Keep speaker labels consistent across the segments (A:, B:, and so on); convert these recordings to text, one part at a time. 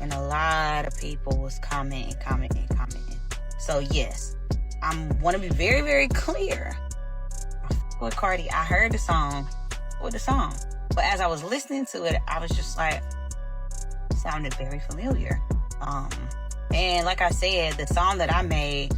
A: and a lot of people was commenting. So yes, I want to be very, very clear. With Cardi, I heard the song, but as I was listening to it, I was just like, it sounded very familiar. And like I said, the song that I made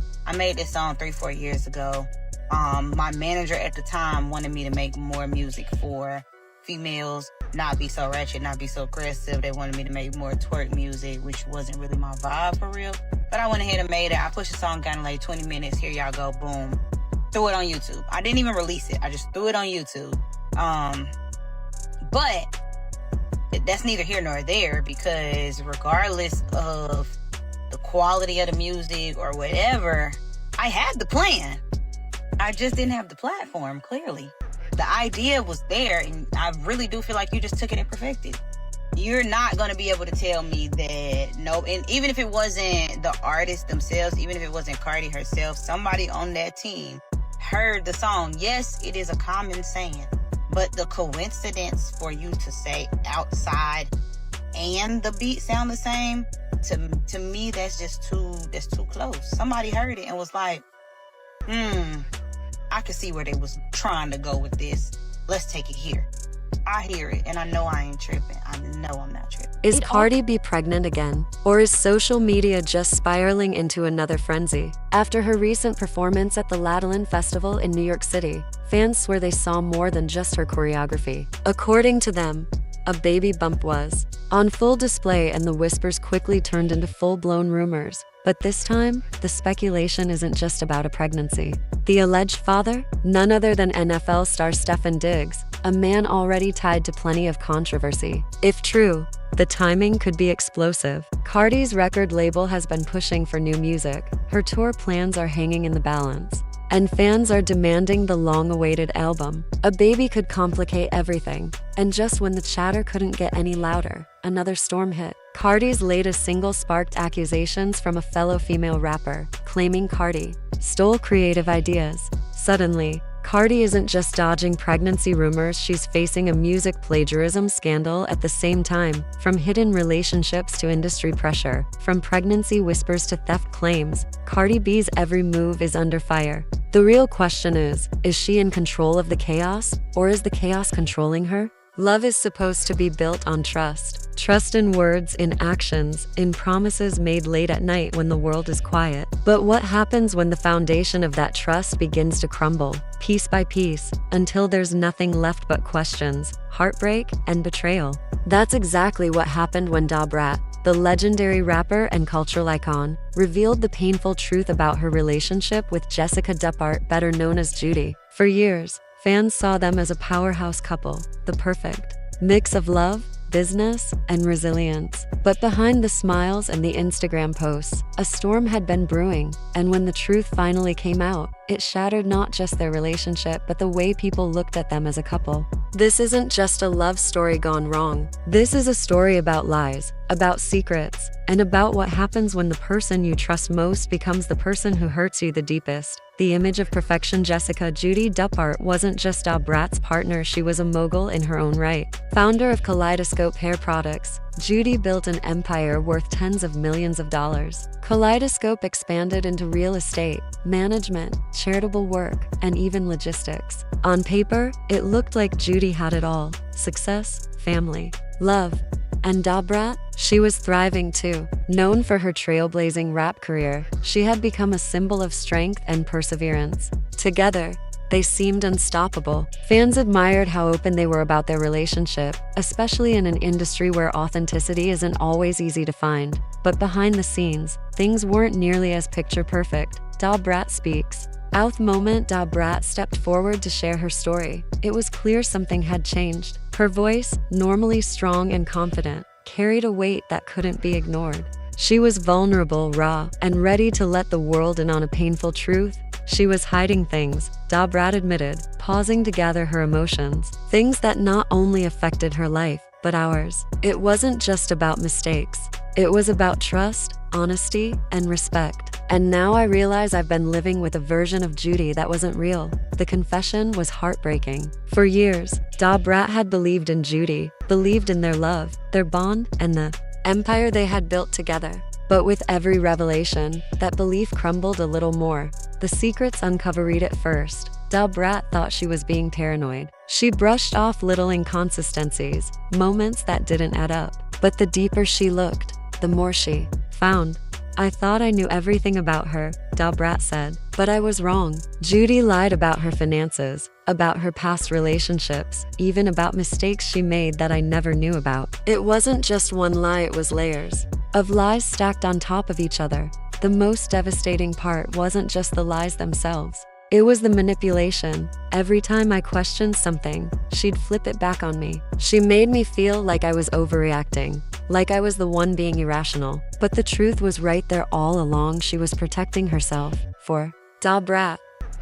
A: this song 3-4 years ago. My manager at the time wanted me to make more music for females, not be so ratchet, not be so aggressive. They wanted me to make more twerk music, which wasn't really my vibe for real. But I went ahead and made it. I pushed the song down in like 20 minutes. Here y'all go, boom. Threw it on YouTube. I didn't even release it. I just threw it on YouTube. But that's neither here nor there, because regardless of the quality of the music or whatever, I had the plan. I just didn't have the platform, clearly. The idea was there, and I really do feel like you just took it and perfected. You're not going to be able to tell me that no, and even if it wasn't the artists themselves, even if it wasn't Cardi herself, somebody on that team heard the song. Yes, it is a common saying, but the coincidence for you to say outside and the beat sound the same, to me, that's too close. Somebody heard it and was like, I could see where they was trying to go with this. Let's take it here. I hear it, and I know I ain't tripping. I know I'm not tripping.
B: Is Cardi B pregnant again? Or is social media just spiraling into another frenzy? After her recent performance at the Latin Festival in New York City, fans swear they saw more than just her choreography. According to them, a baby bump was on full display, and the whispers quickly turned into full-blown rumors. But this time, the speculation isn't just about a pregnancy. The alleged father? None other than NFL star Stefon Diggs, a man already tied to plenty of controversy. If true, the timing could be explosive. Cardi's record label has been pushing for new music. Her tour plans are hanging in the balance, and fans are demanding the long-awaited album. A baby could complicate everything, and just when the chatter couldn't get any louder, another storm hit. Cardi's latest single sparked accusations from a fellow female rapper, claiming Cardi stole creative ideas. Suddenly, Cardi isn't just dodging pregnancy rumors, she's facing a music plagiarism scandal at the same time. From hidden relationships to industry pressure, from pregnancy whispers to theft claims, Cardi B's every move is under fire. The real question is she in control of the chaos, or is the chaos controlling her? Love is supposed to be built on trust. Trust in words, in actions, in promises made late at night when the world is quiet. But what happens when the foundation of that trust begins to crumble, piece by piece, until there's nothing left but questions, heartbreak, and betrayal? That's exactly what happened when Brat, the legendary rapper and cultural icon, revealed the painful truth about her relationship with Jessica Dupart, better known as Judy. For years, fans saw them as a powerhouse couple, the perfect mix of love, business, and resilience. But behind the smiles and the Instagram posts, a storm had been brewing, and when the truth finally came out, it shattered not just their relationship but the way people looked at them as a couple. This isn't just a love story gone wrong. This is a story about lies, about secrets, and about what happens when the person you trust most becomes the person who hurts you the deepest. The image of perfection Jessica Judy Dupart wasn't just Brat's partner, she was a mogul in her own right. Founder of Kaleidoscope Hair Products, Judy built an empire worth tens of millions of dollars. Kaleidoscope expanded into real estate, management, charitable work, and even logistics. On paper, it looked like Judy had it all: success, family, love. And Brat? She was thriving too. Known for her trailblazing rap career, she had become a symbol of strength and perseverance. Together, they seemed unstoppable. Fans admired how open they were about their relationship, especially in an industry where authenticity isn't always easy to find. But behind the scenes, things weren't nearly as picture perfect. Brat speaks. Out moment, Brat stepped forward to share her story. It was clear something had changed. Her voice, normally strong and confident, carried a weight that couldn't be ignored. She was vulnerable, raw, and ready to let the world in on a painful truth. She was hiding things, Brat admitted, pausing to gather her emotions. Things that not only affected her life, but ours. It wasn't just about mistakes. It was about trust, honesty, and respect. And now I realize I've been living with a version of Judy that wasn't real. The confession was heartbreaking. For years, Brat had believed in Judy, believed in their love, their bond, and the empire they had built together. But with every revelation, that belief crumbled a little more. The secrets uncovered at first. Brat thought she was being paranoid. She brushed off little inconsistencies, moments that didn't add up. But the deeper she looked, the more she found. I thought I knew everything about her, Brat said. But I was wrong. Judy lied about her finances, about her past relationships, even about mistakes she made that I never knew about. It wasn't just one lie, it was layers of lies stacked on top of each other. The most devastating part wasn't just the lies themselves. It was the manipulation. Every time I questioned something, she'd flip it back on me. She made me feel like I was overreacting, like I was the one being irrational. But the truth was right there all along. She was protecting herself for Brat.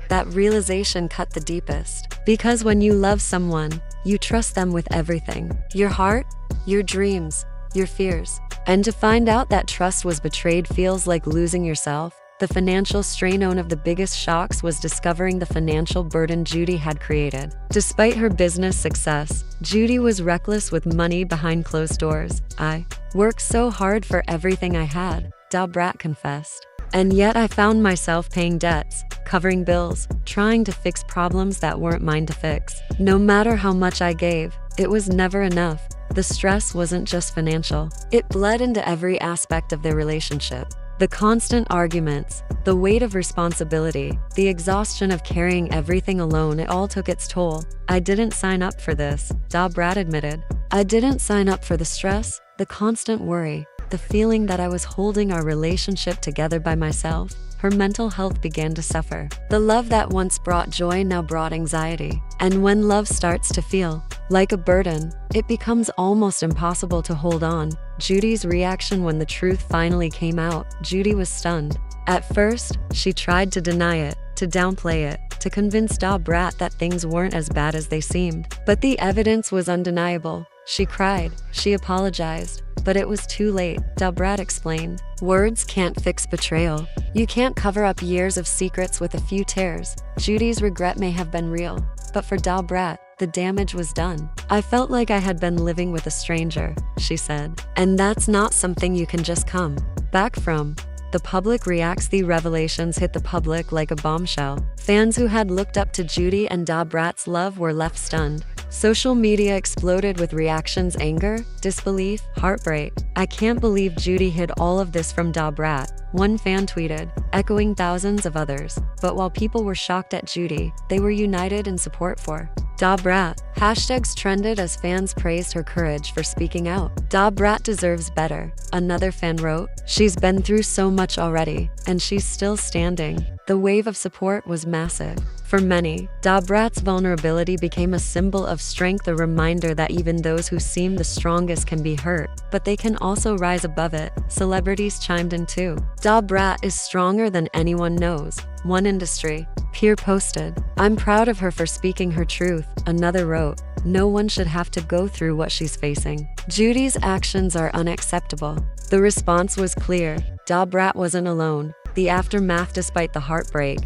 B: That realization cut the deepest. Because when you love someone, you trust them with everything. Your heart, your dreams, your fears. And to find out that trust was betrayed feels like losing yourself. The financial strain. One of the biggest shocks was discovering the financial burden Judy had created. Despite her business success, Judy was reckless with money behind closed doors. I worked so hard for everything I had, Brat confessed. And yet I found myself paying debts, covering bills, trying to fix problems that weren't mine to fix. No matter how much I gave, it was never enough. The stress wasn't just financial. It bled into every aspect of their relationship. The constant arguments, the weight of responsibility, the exhaustion of carrying everything alone, it all took its toll. I didn't sign up for this, Brat admitted. I didn't sign up for the stress, the constant worry, the feeling that I was holding our relationship together by myself. Her mental health began to suffer. The love that once brought joy now brought anxiety. And when love starts to feel like a burden, it becomes almost impossible to hold on. Judy's reaction when the truth finally came out. Judy was stunned. At first, she tried to deny it, to downplay it, to convince Brat that things weren't as bad as they seemed. But the evidence was undeniable. She cried, she apologized, but it was too late, Brat explained. Words can't fix betrayal. You can't cover up years of secrets with a few tears. Judy's regret may have been real, but for Brat, the damage was done. I felt like I had been living with a stranger, she said. And that's not something you can just come back from. The public reacts. The revelations hit the public like a bombshell. Fans who had looked up to Judy and Brat's love were left stunned. Social media exploded with reactions: anger, disbelief, heartbreak. I can't believe Judy hid all of this from Brat, one fan tweeted, echoing thousands of others. But while people were shocked at Judy, they were united in support for Brat. Hashtags trended as fans praised her courage for speaking out. Brat deserves better, another fan wrote. She's been through so much already, and she's still standing. The wave of support was massive. For many, Brat's vulnerability became a symbol of strength, a reminder that even those who seem the strongest can be hurt, but they can also rise above it. Celebrities chimed in too. Brat is stronger than anyone knows, one industry peer posted. I'm proud of her for speaking her truth, another wrote. No one should have to go through what she's facing. Judy's actions are unacceptable. The response was clear. Brat wasn't alone. The aftermath. Despite the heartbreak,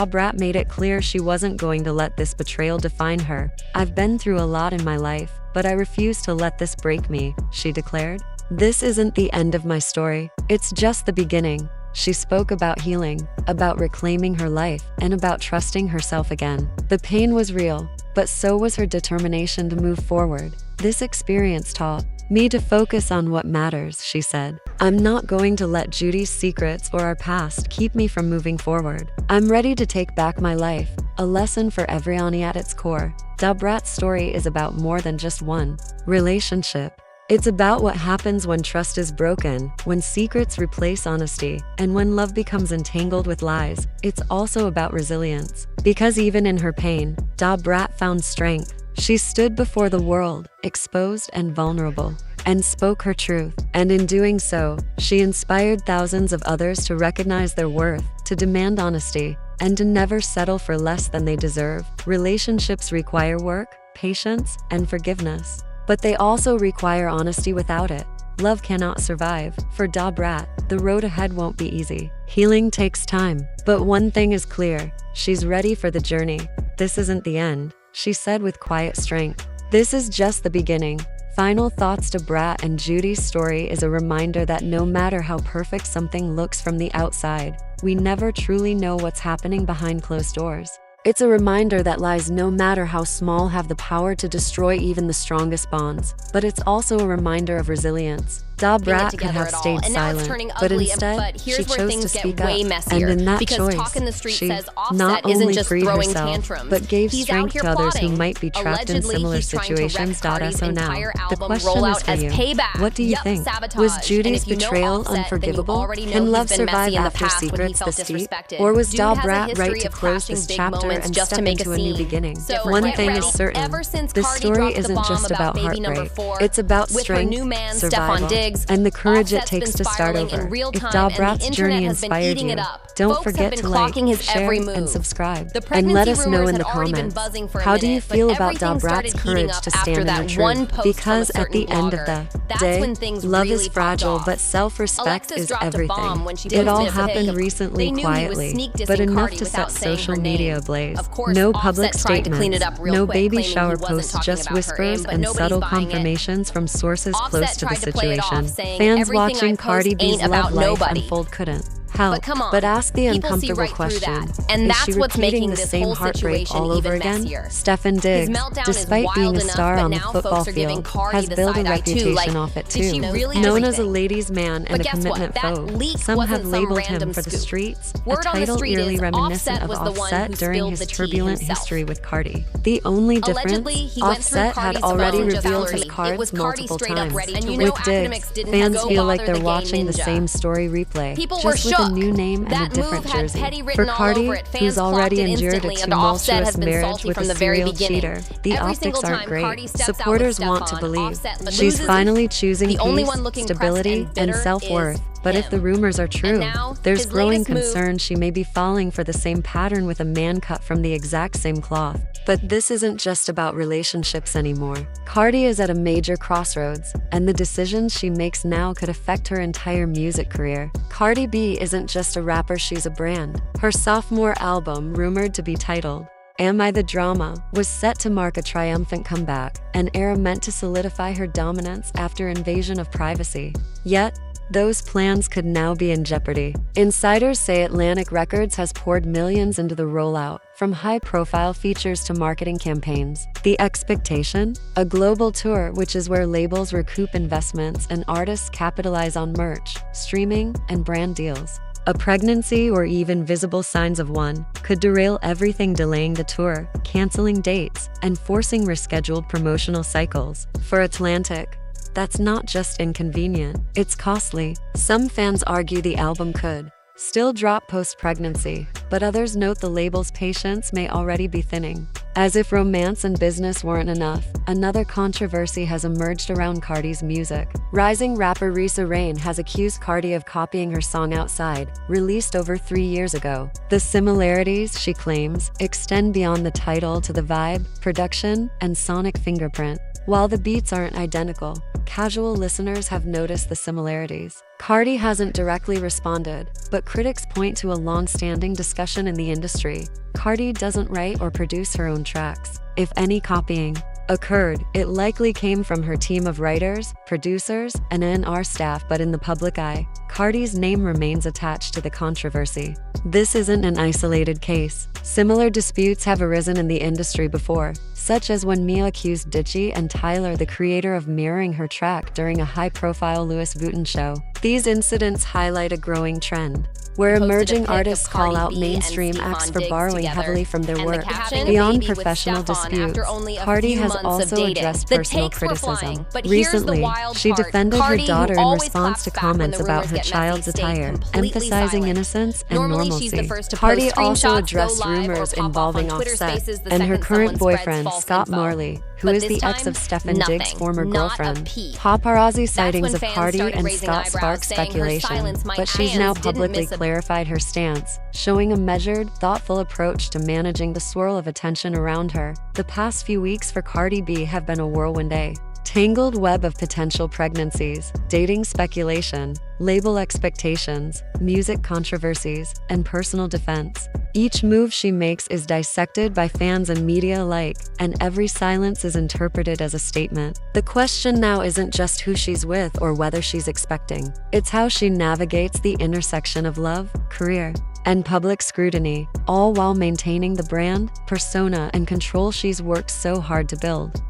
B: Brat made it clear she wasn't going to let this betrayal define her. I've been through a lot in my life, but I refuse to let this break me, she declared. This isn't the end of my story. It's just the beginning. She spoke about healing, about reclaiming her life, and about trusting herself again. The pain was real, but so was her determination to move forward. This experience taught me to focus on what matters, she said. I'm not going to let Judy's secrets or our past keep me from moving forward. I'm ready to take back my life, a lesson for everyone. At its core, Brat's story is about more than just one relationship. It's about what happens when trust is broken, when secrets replace honesty, and when love becomes entangled with lies. It's also about resilience. Because even in her pain, Brat found strength. She stood before the world, exposed and vulnerable, and spoke her truth. And in doing so, she inspired thousands of others to recognize their worth, to demand honesty, and to never settle for less than they deserve. Relationships require work, patience, and forgiveness. But they also require honesty. Without it, love cannot survive. For Brat, the road ahead won't be easy. Healing takes time. But one thing is clear, she's ready for the journey. This isn't the end, she said with quiet strength. This is just the beginning. Final thoughts to Brat and Judy's story is a reminder that no matter how perfect something looks from the outside, we never truly know what's happening behind closed doors. It's a reminder that lies, no matter how small, have the power to destroy even the strongest bonds. But it's also a reminder of resilience. Brat could have stayed silent, but instead, she chose to speak up. And in that choice, she not only freed herself, but gave strength to others who might be trapped in similar situations. So now, the question is for you. What do you think? Was Judy's betrayal unforgivable? Can love survive after secrets this deep? Or was Brat right to close this chapter and step into a new beginning? One thing is certain, this story isn't just about heartbreak. It's about strength, survival, and the courage it takes to start over. If Brat's journey inspired you, don't forget to like, share, and subscribe. And let us know in the comments, how do you feel about Brat's courage to stand in the truth? Because at the end of the day, love is fragile, but self-respect is everything. It all happened recently, quietly, but enough to set social media ablaze. No public statements, no baby shower posts, just whispers and subtle confirmations from sources close to the situation. Fans watching Cardi B's love life unfold couldn't help but ask the uncomfortable question, is she repeating the same heartbreak all over again? Stefon Diggs, despite being a star on the football field, has built a reputation off it too. Known as a ladies' man and a commitment foe, some have labeled him for the streets, a title eerily reminiscent of Offset during his turbulent history with Cardi. The only difference, Offset had already revealed his cards multiple times. With Diggs, fans feel like they're watching the same story replay, just with a new name and a different jersey. For Cardi, who's already endured a tumultuous marriage with a serial cheater, the optics aren't great. Supporters want to believe she's finally choosing peace, stability, and self-worth. But if the rumors are true, there's growing concern she may be falling for the same pattern with a man cut from the exact same cloth. But this isn't just about relationships anymore. Cardi is at a major crossroads, and the decisions she makes now could affect her entire music career. Cardi B isn't just a rapper, she's a brand. Her sophomore album, rumored to be titled Am I the Drama, was set to mark a triumphant comeback, an era meant to solidify her dominance after invasion of privacy. Yet, those plans could now be in jeopardy. Insiders say Atlantic Records has poured millions into the rollout, from high-profile features to marketing campaigns. The expectation? A global tour, which is where labels recoup investments and artists capitalize on merch, streaming, and brand deals. A pregnancy or even visible signs of one could derail everything, delaying the tour, canceling dates, and forcing rescheduled promotional cycles. For Atlantic, that's not just inconvenient, it's costly. Some fans argue the album could still drop post-pregnancy, but others note the label's patience may already be thinning. As if romance and business weren't enough, another controversy has emerged around Cardi's music. Rising rapper Risa Rain has accused Cardi of copying her song Outside, released over 3 years ago. The similarities, she claims, extend beyond the title to the vibe, production, and sonic fingerprint. While the beats aren't identical, casual listeners have noticed the similarities. Cardi hasn't directly responded, but critics point to a long-standing discussion in the industry. Cardi doesn't write or produce her own tracks. If any copying occurred, it likely came from her team of writers, producers, and A&R staff, but in the public eye, Cardi's name remains attached to the controversy. This isn't an isolated case. Similar disputes have arisen in the industry before, such as when Mia accused Ditchy and Tyler, the creator, of mirroring her track during a high-profile Louis Vuitton show. These incidents highlight a growing trend, where emerging artists call out mainstream acts for borrowing heavily from their work. Beyond professional disputes, Cardi has also addressed personal criticism. Recently, she defended her daughter in response to comments about her child's attire, emphasizing innocence and normalcy. Cardi also addressed rumors involving Offset and her current boyfriend, Scott Marley, who is the ex of Stefon Diggs' former girlfriend. Paparazzi sightings of Cardi and Scott sparked speculation, but she's now publicly clarified her stance, showing a measured, thoughtful approach to managing the swirl of attention around her. The past few weeks for Cardi B have been a whirlwind, tangled web of potential pregnancies, dating speculation, label expectations, music controversies, and personal defense. Each move she makes is dissected by fans and media alike, and every silence is interpreted as a statement. The question now isn't just who she's with or whether she's expecting. It's how she navigates the intersection of love, career, and public scrutiny, all while maintaining the brand, persona, and control she's worked so hard to build.